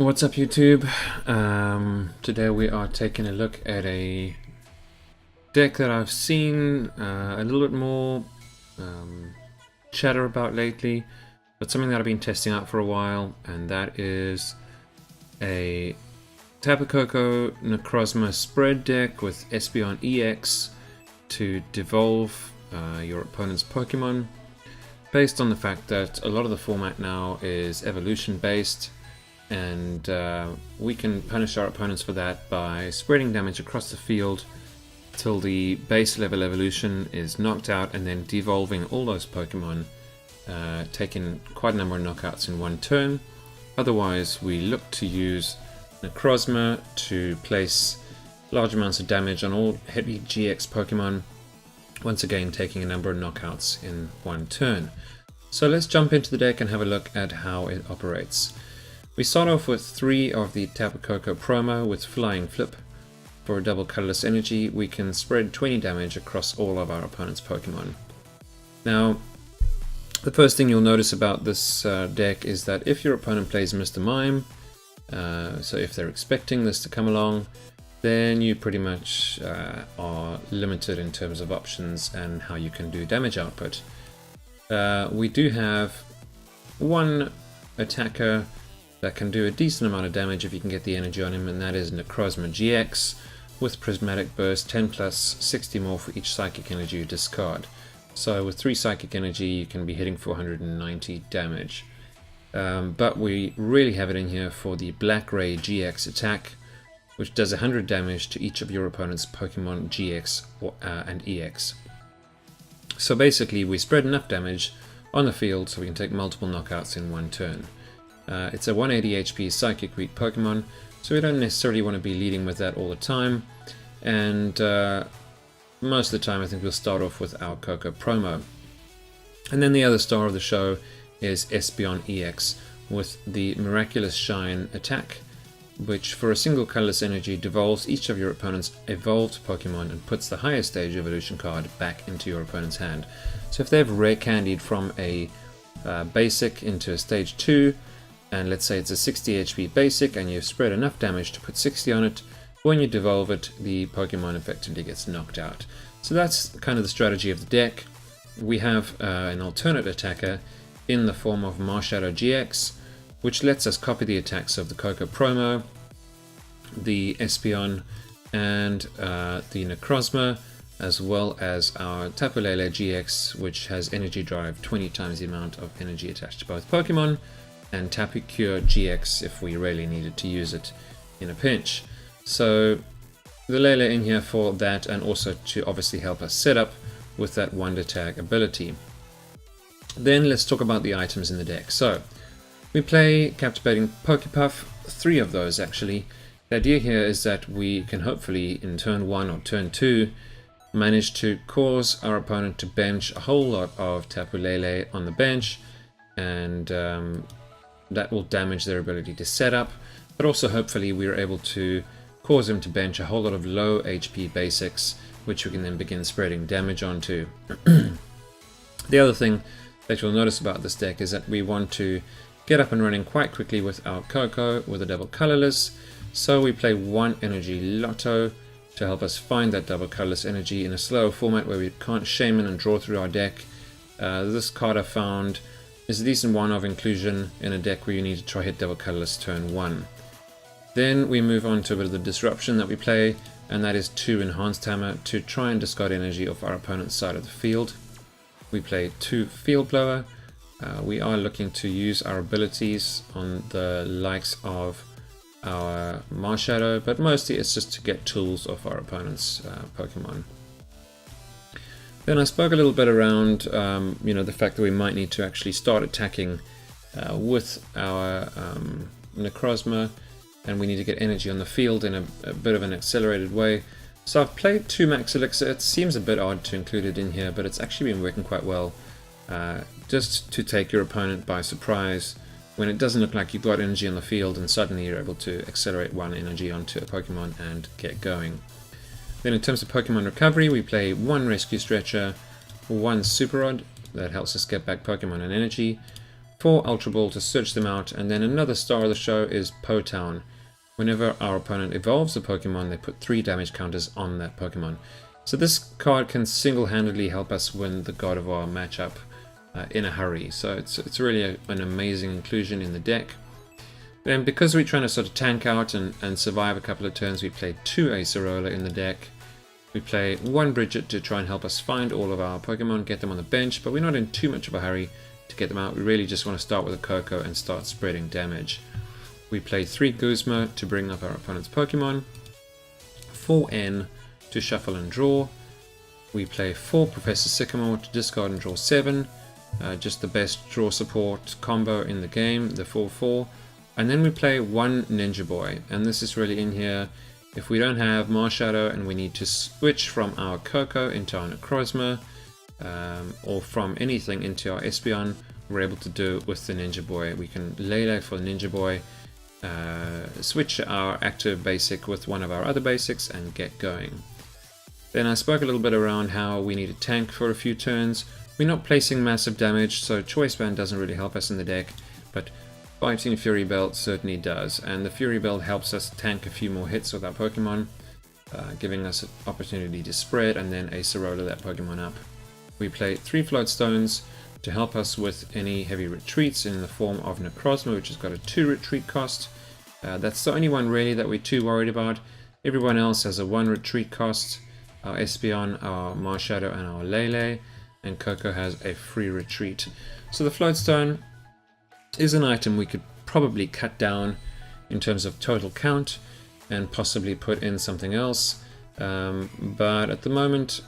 What's up, YouTube? Today we are taking a look at a deck that I've seen a little bit more chatter about lately, but something that I've been testing out for a while, and that is a Tapu Koko Necrozma spread deck with Espeon EX to devolve your opponent's Pokemon, based on the fact that a lot of the format now is evolution based. And we can punish our opponents for that by spreading damage across the field till the base level evolution is knocked out, and then devolving all those Pokemon, taking quite a number of knockouts in one turn. Otherwise, we look to use Necrozma to place large amounts of damage on all heavy GX Pokemon, once again taking a number of knockouts in one turn. So let's jump into the deck and have a look at how it operates. We start off with 3 of the Tapu Koko promo with Flying Flip. For a double colorless energy, we can spread 20 damage across all of our opponent's Pokemon. Now, the first thing you'll notice about this deck is that if your opponent plays Mr. Mime, so if they're expecting this to come along, then you pretty much are limited in terms of options and how you can do damage output. We do have one attacker that can do a decent amount of damage if you can get the energy on him, and that is Necrozma GX with Prismatic Burst, 10 plus, 60 more for each psychic energy you discard. So with 3 psychic energy you can be hitting 490 damage. But we really have it in here for the Black Ray GX attack, which does 100 damage to each of your opponent's Pokemon GX and EX. So basically we spread enough damage on the field so we can take multiple knockouts in one turn. It's a 180 HP Psychic Weak Pokemon, so we don't necessarily want to be leading with that all the time, and most of the time I think we'll start off with our Koko promo. And then the other star of the show is Espeon EX with the Miraculous Shine attack, which for a single colorless energy devolves each of your opponent's evolved Pokemon and puts the highest stage evolution card back into your opponent's hand. So if they've rare candied from a basic into a stage 2, and let's say it's a 60 HP basic and you've spread enough damage to put 60 on it, when you devolve it, the Pokemon effectively gets knocked out. So that's kind of the strategy of the deck. We have an alternate attacker in the form of Marshadow GX, which lets us copy the attacks of the Koko promo, the Espeon, and the Necrozma, as well as our Tapu Lele GX, which has energy drive 20 times the amount of energy attached to both Pokemon, and Tapu Koko GX if we really needed to use it in a pinch. So the Lele in here for that, and also to obviously help us set up with that Wonder Tag ability. Then let's talk about the items in the deck. So we play Captivating Pokepuff, 3 of those actually. The idea here is that we can hopefully in turn 1 or turn 2 manage to cause our opponent to bench a whole lot of Tapu Lele on the bench, and that will damage their ability to set up, but also hopefully we are able to cause them to bench a whole lot of low HP basics, which we can then begin spreading damage onto. The other thing that you'll notice about this deck is that we want to get up and running quite quickly with our Koko with a double colorless, so we play 1 energy Lotto to help us find that double colorless energy in a slower format where we can't shaman and draw through our deck. This card I found is a decent one of inclusion in a deck where you need to try hit double colorless turn 1. Then we move on to a bit of the disruption that we play, and that is 2 Enhanced Hammer to try and discard energy off our opponent's side of the field. We play 2 Field Blower. We are looking to use our abilities on the likes of our Marshadow, but mostly it's just to get tools off our opponent's Pokemon. Then I spoke a little bit around the fact that we might need to actually start attacking with our Necrozma, and we need to get energy on the field in a bit of an accelerated way. So I've played 2 Max Elixir. It seems a bit odd to include it in here, but it's actually been working quite well, just to take your opponent by surprise when it doesn't look like you've got energy on the field, and suddenly you're able to accelerate 1 energy onto a Pokemon and get going. Then in terms of Pokemon recovery, we play 1 Rescue Stretcher, 1 Super Rod that helps us get back Pokemon and energy, 4 Ultra Ball to search them out, and then another star of the show is Po Town. Whenever our opponent evolves a Pokemon, they put 3 damage counters on that Pokemon. So this card can single-handedly help us win the God of War matchup in a hurry. So it's really an amazing inclusion in the deck. And because we're trying to sort of tank out and survive a couple of turns, we play 2 Acerola in the deck. We play 1 Bridget to try and help us find all of our Pokemon, get them on the bench, but we're not in too much of a hurry to get them out. We really just want to start with a Koko and start spreading damage. We play 3 Guzma to bring up our opponent's Pokemon, 4 N to shuffle and draw. We play 4 Professor Sycamore to discard and draw 7, just the best draw support combo in the game, the 4-4. And then we play 1 Ninja Boy, and this is really in here if we don't have Marshadow and we need to switch from our Koko into our Necrozma, or from anything into our Espeon, we're able to do it with the Ninja Boy. We can Lele for the Ninja Boy, switch our active basic with one of our other basics and get going. Then I spoke a little bit around how we need a tank for a few turns. We're not placing massive damage, so Choice Band doesn't really help us in the deck, but Fighting Fury Belt certainly does, and the Fury Belt helps us tank a few more hits with our Pokemon, giving us an opportunity to spread and then Acerola that Pokemon up. We play 3 Float Stones to help us with any heavy retreats in the form of Necrozma, which has got a 2 retreat cost. That's the only one really that we're too worried about. Everyone else has a 1 retreat cost. Our Espeon, our Marshadow and our Lele, and Koko has a free retreat. So the Floatstone is an item we could probably cut down in terms of total count and possibly put in something else, but at the moment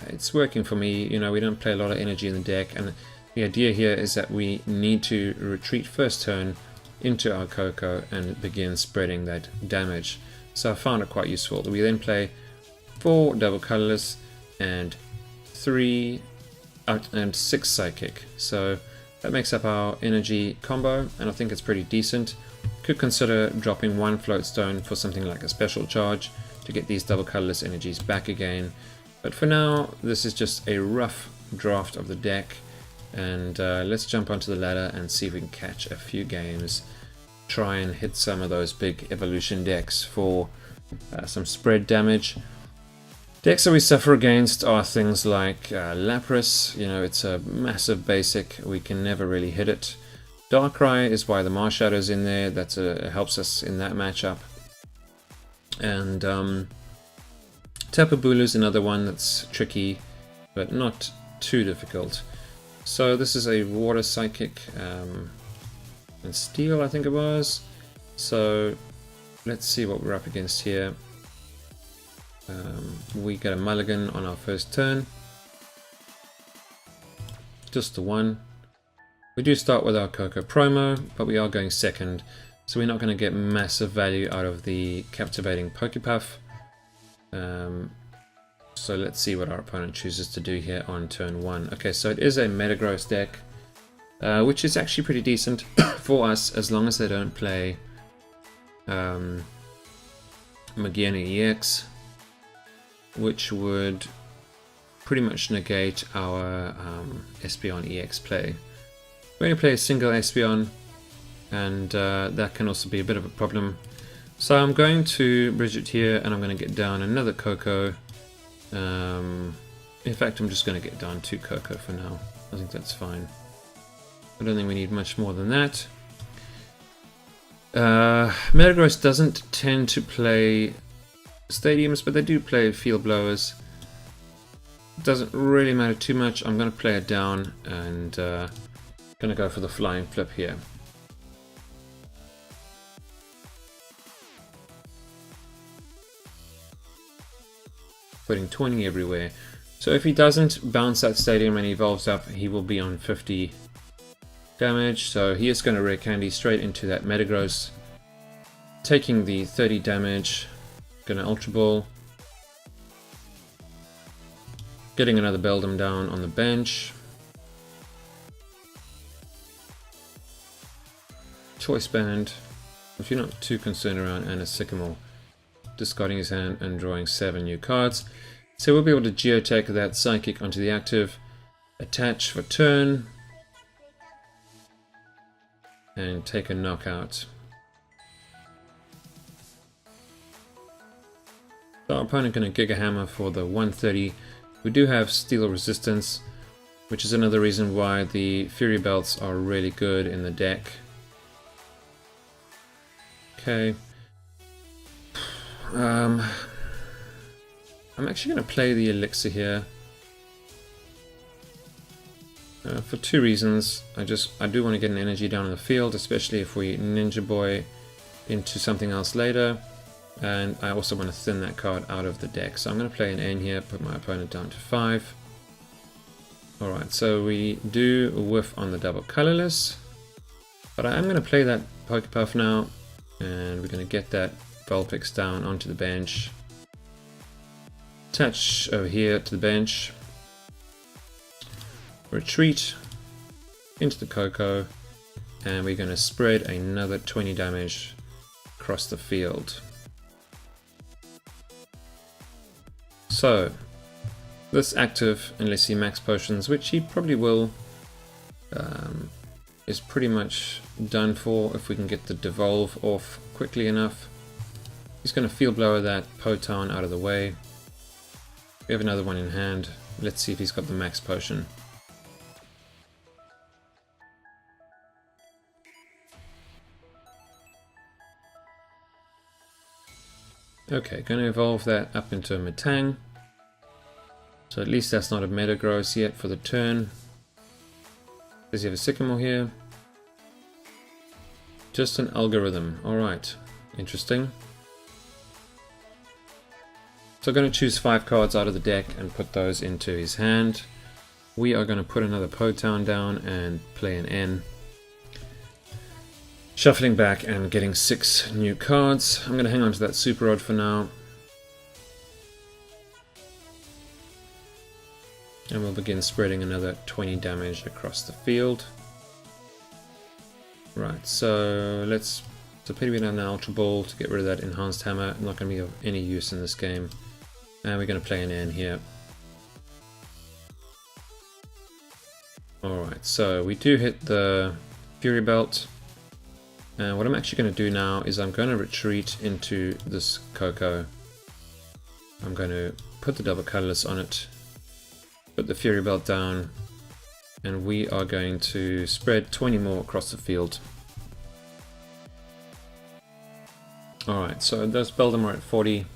it's working for me. You know, we don't play a lot of energy in the deck, and the idea here is that we need to retreat first turn into our Koko and begin spreading that damage. So I found it quite useful. We then play 4 double colorless and 6 psychic. So that makes up our energy combo, and I think it's pretty decent. Could consider dropping 1 float stone for something like a special charge to get these double colorless energies back again. But for now, this is just a rough draft of the deck, and let's jump onto the ladder and see if we can catch a few games. Try and hit some of those big evolution decks for some spread damage. Decks that we suffer against are things like Lapras. You know, it's a massive basic, we can never really hit it. Darkrai is why the Marshadow's in there, that helps us in that matchup. And Tapu Bulu's another one that's tricky, but not too difficult. So this is a water psychic and steel, I think it was. So let's see what we're up against here. We get a mulligan on our first turn, just the 1. We do start with our Koko promo, but we are going second, so we're not going to get massive value out of the captivating Pokepuff. So let's see what our opponent chooses to do here on turn 1. Okay, so it is a Metagross deck, which is actually pretty decent for us as long as they don't play Espeon EX, which would pretty much negate our Espeon EX play. We only play a single Espeon, and that can also be a bit of a problem. So I'm going to Bridget here, and I'm going to get down another Koko. In fact, I'm just going to get down 2 Koko for now. I think that's fine. I don't think we need much more than that. Metagross doesn't tend to play stadiums, but they do play field blowers. Doesn't really matter too much. I'm going to play it down and going to go for the flying flip here. Putting 20 everywhere. So if he doesn't bounce that stadium and he evolves up, he will be on 50 damage. So he is going to rare candy straight into that Metagross, taking the 30 damage. Gonna Ultra Ball, getting another Beldum down on the bench. Choice Band, if you're not too concerned around, and a Sycamore, discarding his hand and drawing 7 new cards. So we'll be able to geotech that Psychic onto the active, attach for turn, and take a knockout. So our opponent going to Giga Hammer for the 130. We do have steel resistance, which is another reason why the Fury Belts are really good in the deck. Okay. I'm actually going to play the Elixir here. For two reasons. I do want to get an energy down in the field, especially if we Ninja Boy into something else later. And I also want to thin that card out of the deck. So I'm going to play an N here, put my opponent down to 5. Alright, so we do whiff on the double colorless. But I am going to play that Pokepuff now. And we're going to get that Vulpix down onto the bench. Attach over here to the bench. Retreat into the Koko. And we're going to spread another 20 damage across the field. So, this active, unless he max potions, which he probably will, is pretty much done for if we can get the devolve off quickly enough. He's going to field blower that Potown out of the way. We have another one in hand. Let's see if he's got the max potion. Okay, going to evolve that up into a Metang. So at least that's not a Metagross yet for the turn. Does he have a Sycamore here? Just an Algorithm. Alright, interesting. So I'm going to choose 5 cards out of the deck and put those into his hand. We are going to put another Potown down and play an N. Shuffling back and getting 6 new cards. I'm going to hang on to that Super Rod for now. And we'll begin spreading another 20 damage across the field. Right, so let's... So pity we don't have an Ultra Ball to get rid of that Enhanced Hammer. Not going to be of any use in this game. And we're going to play an N here. Alright, so we do hit the Fury Belt. And what I'm actually going to do now is I'm going to retreat into this Koko. I'm going to put the double colorless on it. Put the Fury Belt down, and we are going to spread 20 more across the field. Alright, so those Beldum are at 40,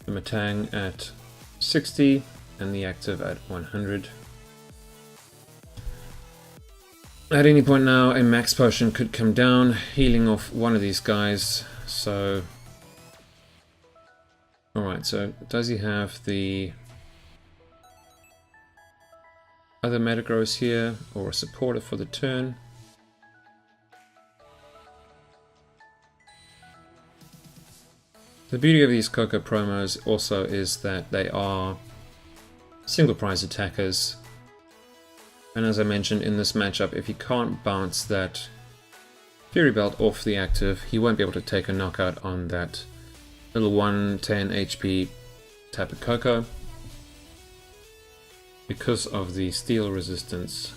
the Metang at 60, and the active at 100. At any point now, a max potion could come down, healing off one of these guys, so... Alright, so does he have the... other Metagross here, or a supporter for the turn? The beauty of these Koko promos also is that they are single prize attackers, and as I mentioned in this matchup, if he can't bounce that Fury Belt off the active, he won't be able to take a knockout on that little 110 HP Tapu Koko. Because of the steel resistance.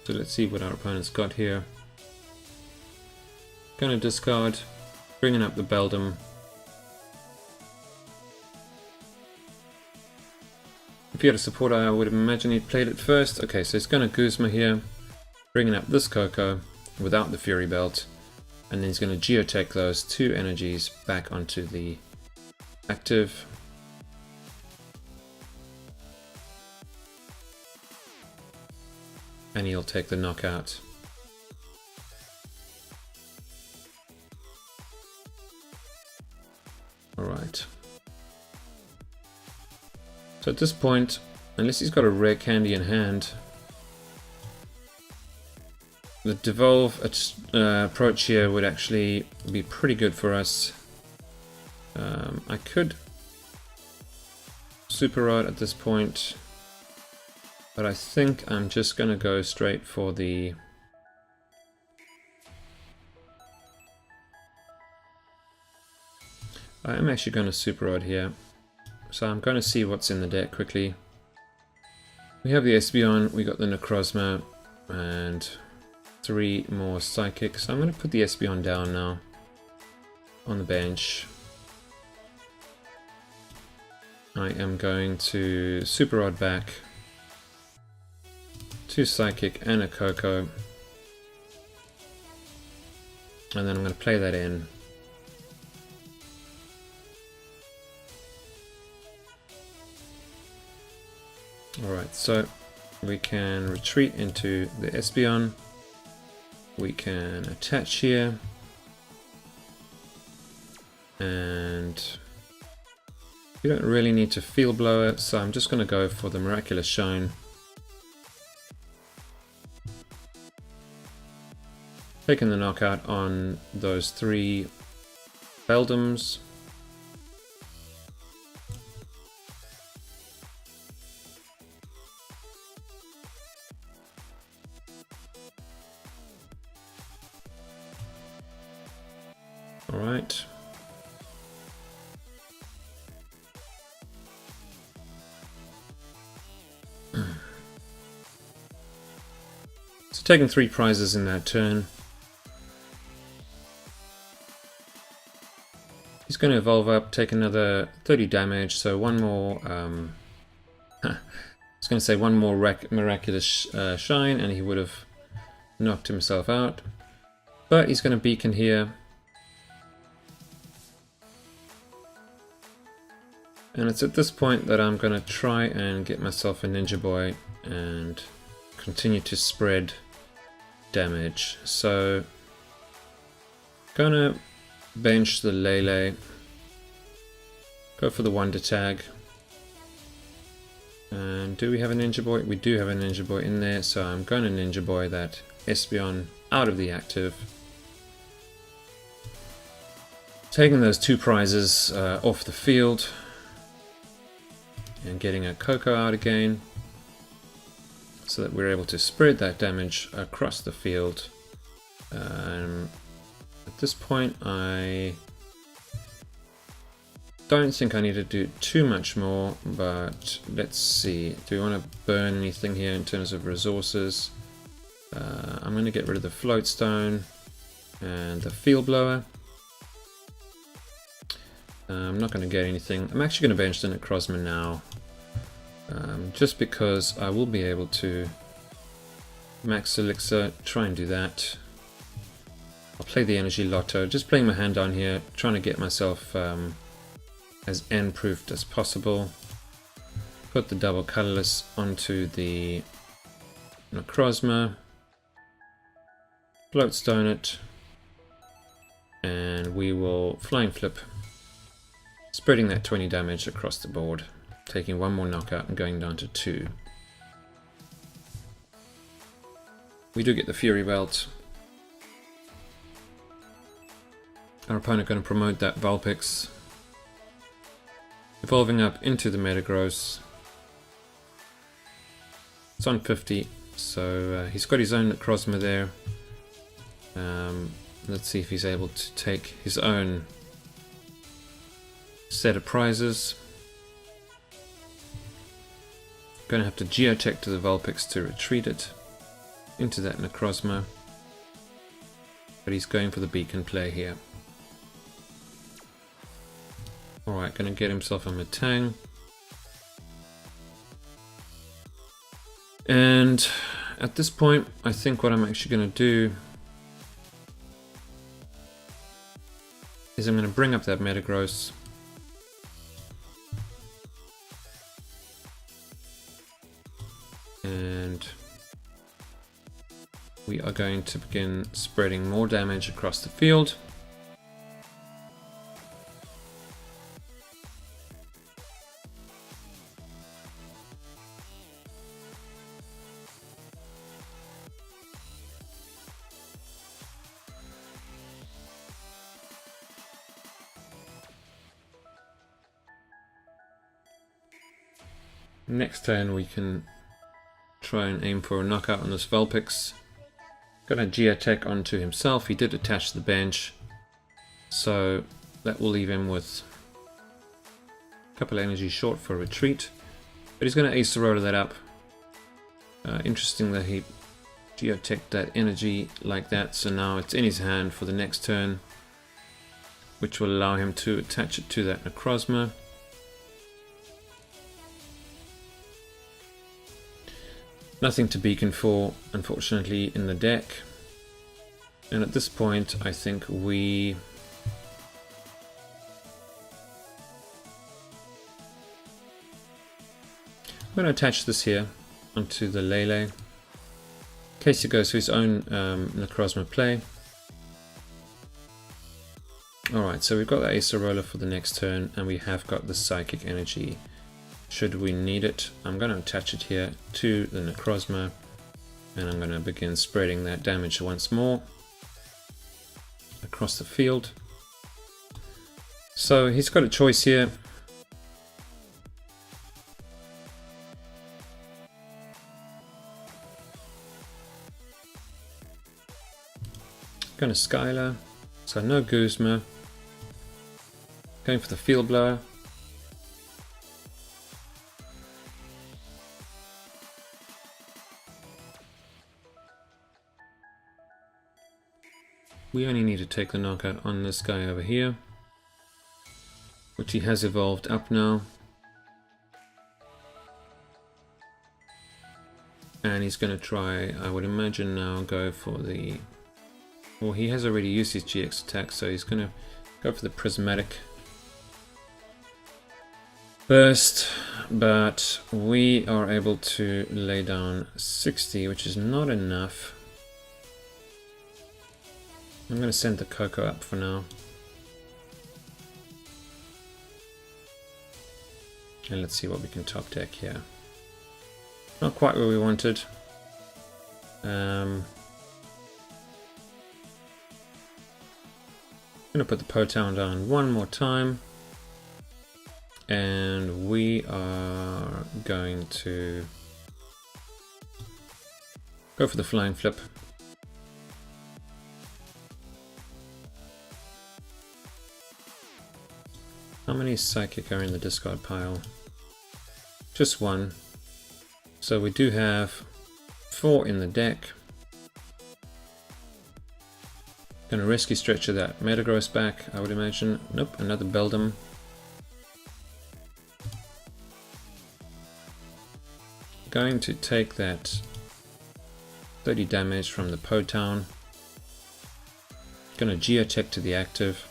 So let's see what our opponent's got here. Gonna discard, bringing up the Beldum. If he had a supporter, I would imagine he played it first. Okay, so he's gonna Guzma here, bringing up this Koko without the Fury Belt, and then he's gonna Geotech those 2 energies back onto the active. And he'll take the knockout. Alright. So at this point, unless he's got a rare candy in hand, the Devolve approach here would actually be pretty good for us. I could Super Rod at this point. But I think I'm just going to go straight for the... I am actually going to Super Rod here. So I'm going to see what's in the deck quickly. We have the Espeon, we got the Necrozma, and 3 more psychics. I'm going to put the Espeon down now on the bench. I am going to Super Rod back, 2 psychic and a Koko, and then I'm going to play that in. Alright, so we can retreat into the Espeon. We can attach here. And you don't really need to field blow it, so I'm just going to go for the Miraculous Shine. Taking the knockout on those 3 Beldums. Alright. So taking 3 prizes in that turn. He's going to evolve up, take another 30 damage, so one more, I was going to say one more Miraculous Shine and he would have knocked himself out. But he's going to beacon here. And it's at this point that I'm going to try and get myself a Ninja Boy and continue to spread damage. So, gonna bench the Lele, go for the Wonder Tag. And do we have a Ninja Boy? We do have a Ninja Boy in there, so I'm going to Ninja Boy that Espeon out of the active. Taking those 2 prizes off the field. And getting a Koko out again, so that we're able to spread that damage across the field. At this point I don't think I need to do too much more, but let's see. Do we want to burn anything here in terms of resources? I'm going to get rid of the Float Stone and the Field Blower. I'm not going to get anything. I'm actually going to bench the Necrozma now, just because I will be able to max Elixir, try and do that. I'll play the Energy Lotto, just playing my hand down here, trying to get myself as end-proofed as possible. Put the double colorless onto the Necrozma, Float Stone it, and we will Flying Flip, spreading that 20 damage across the board, taking 1 more knockout and going down to 2. We do get the Fury Belt. Our opponent going to promote that Vulpix, evolving up into the Metagross. It's on 50, so he's got his own Necrozma there. Let's see if he's able to take his own set of prizes. Going to have to Geotech to the Vulpix to retreat it into that Necrozma, but he's going for the beacon play here. Alright, going to get himself a Metang. And at this point, I think what I'm actually going to do is I'm going to bring up that Metagross. And we are going to begin spreading more damage across the field. Next turn we can try and aim for a knockout on this Vulpix. Gonna Geotech onto himself. He did attach the bench, so that will leave him with a couple of energy short for retreat. But he's gonna Ace Roller that up. Interesting that he geotech that energy like that, so now it's in his hand for the next turn, which will allow him to attach it to that Necrozma. Nothing to beacon for, unfortunately, in the deck. And at this point, I think I'm going to attach this here onto the Lele, in case he goes for his own Necrozma play. Alright, so we've got the Acerola for the next turn, and we have got the Psychic Energy should we need it. I'm going to attach it here to the Necrozma, and I'm going to begin spreading that damage once more across the field. So he's got a choice here. Going to Skylar, so no Guzma. Going for the Field Blower. We only need to take the knockout on this guy over here, which he has evolved up now. And he's going to try, I would imagine now, go for the... Well, he has already used his GX attack, so he's going to go for the Prismatic Burst. But we are able to lay down 60, which is not enough. I'm going to send the Koko up for now. And let's see what we can top deck here. Not quite where we wanted. I'm going to put the Potown down one more time. And we are going to go for the Flying Flip. How many Psychic are in the discard pile? Just one. So we do have 4 in the deck. Gonna Rescue Stretcher that Metagross back, I would imagine. Nope, another Beldum. Going to take that 30 damage from the Potown. Gonna Geotech to the active.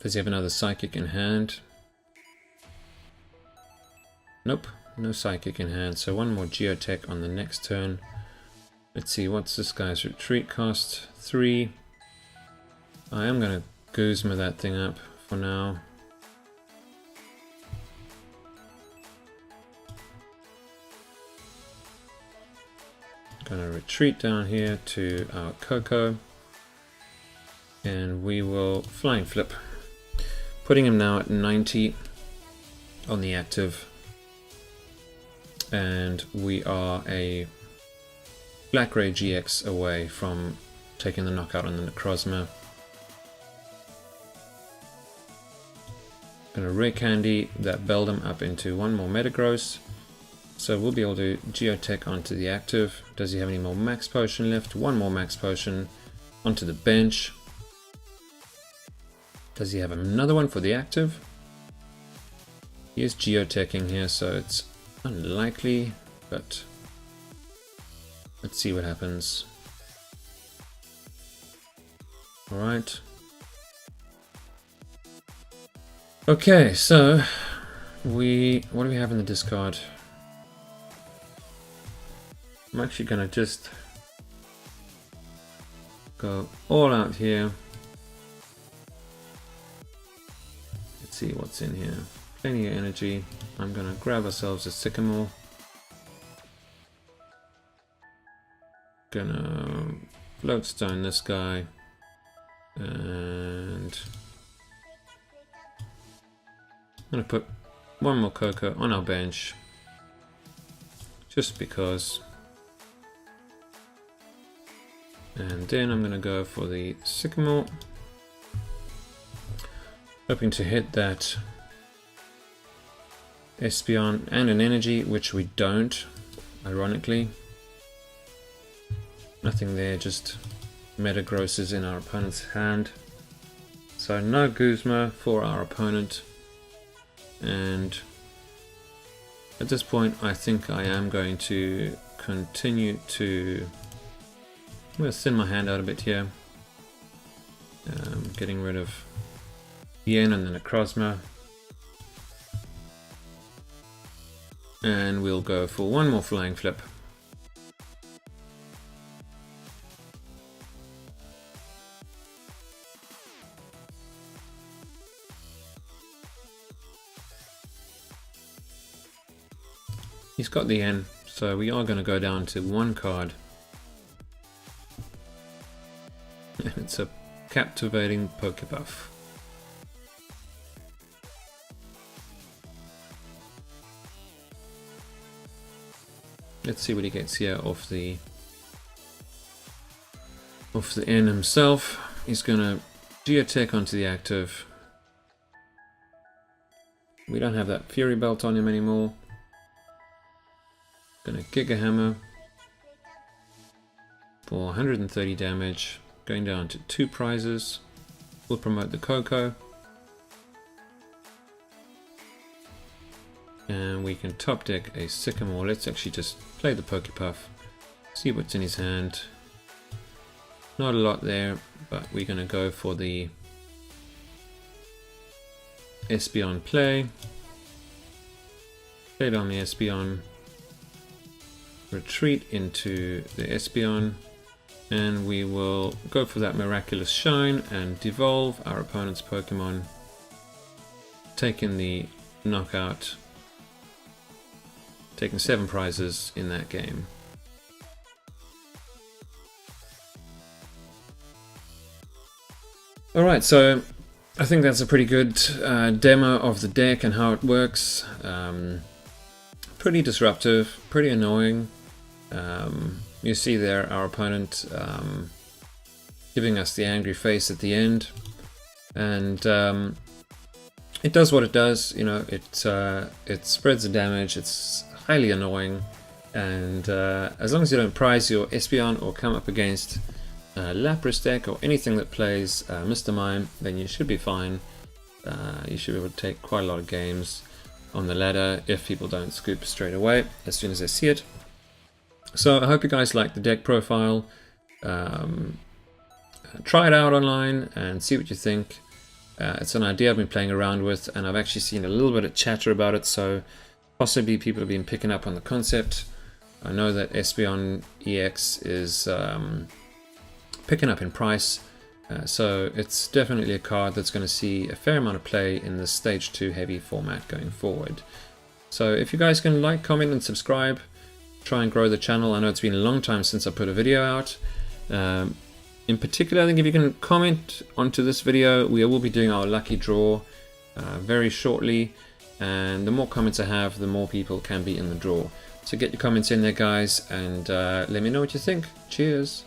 Does he have another Psychic in hand? Nope, no Psychic in hand, so one more Geotech on the next turn. Let's see, what's this guy's retreat cost? 3. I am going to Guzma that thing up for now. Gonna retreat down here to our Koko. And we will Flying Flip. Putting him now at 90 on the active. And we are a Black Ray GX away from taking the knockout on the Necrozma. Gonna Rare Candy that Beldum up into one more Metagross. So we'll be able to Geotech onto the active. Does he have any more Max Potion left? One more Max Potion onto the bench. Does he have another one for the active? He is Geoteching here, so it's unlikely, but let's see what happens. Alright. Okay, so what do we have in the discard? I'm actually gonna just go all out here. Let's see what's in here. Plenty of energy. I'm gonna grab ourselves a Sycamore. Gonna Floatstone this guy. And I'm gonna put one more Koko on our bench. Just because. And then I'm gonna go for the Sycamore. Hoping to hit that Espeon and an energy, which we don't. ironically. Nothing there, just meta grosses in our opponent's hand. So no Guzma for our opponent. And at this point I think I am going to continue to... I'm going to thin my hand out a bit here. Getting rid of Yen and the Necrozma. And we'll go for one more flying flip. He's got the N, so we are going to go down to one card. And it's a captivating Pokebuff. Let's see what he gets here off the N himself. He's going to Geotech onto the active. We don't have that Fury Belt on him anymore. Gonna Giga Hammer for 130 damage, going down to 2 prizes. We'll promote the Koko. And we can top deck a Sycamore. Let's actually just play the Pokepuff, see what's in his hand. Not a lot there, but we're gonna go for the Espeon play. Play it on the Espeon. Retreat into the Espeon, and we will go for that Miraculous Shine and devolve our opponent's Pokemon, taking the knockout, taking 7 prizes in that game. Alright, so I think that's a pretty good demo of the deck and how it works. Pretty disruptive, pretty annoying. You see there our opponent giving us the angry face at the end, and it does what it does. You know, it spreads the damage. It's highly annoying, and as long as you don't prize your Espeon or come up against Lapras deck or anything that plays Mr. Mime, then you should be fine. You should be able to take quite a lot of games on the ladder if people don't scoop straight away as soon as they see it. So I hope you guys like the deck profile. Try it out online and see what you think. It's an idea I've been playing around with, and I've actually seen a little bit of chatter about it, so possibly people have been picking up on the concept. I know that Espeon EX is picking up in price, so it's definitely a card that's going to see a fair amount of play in the Stage 2 heavy format going forward. So if you guys can like, comment and subscribe, try and grow the channel. I know it's been a long time since I put a video out. In particular, I think if you can comment onto this video, we will be doing our lucky draw very shortly, and the more comments I have, the more people can be in the draw. So get your comments in there, guys, and let me know what you think. Cheers!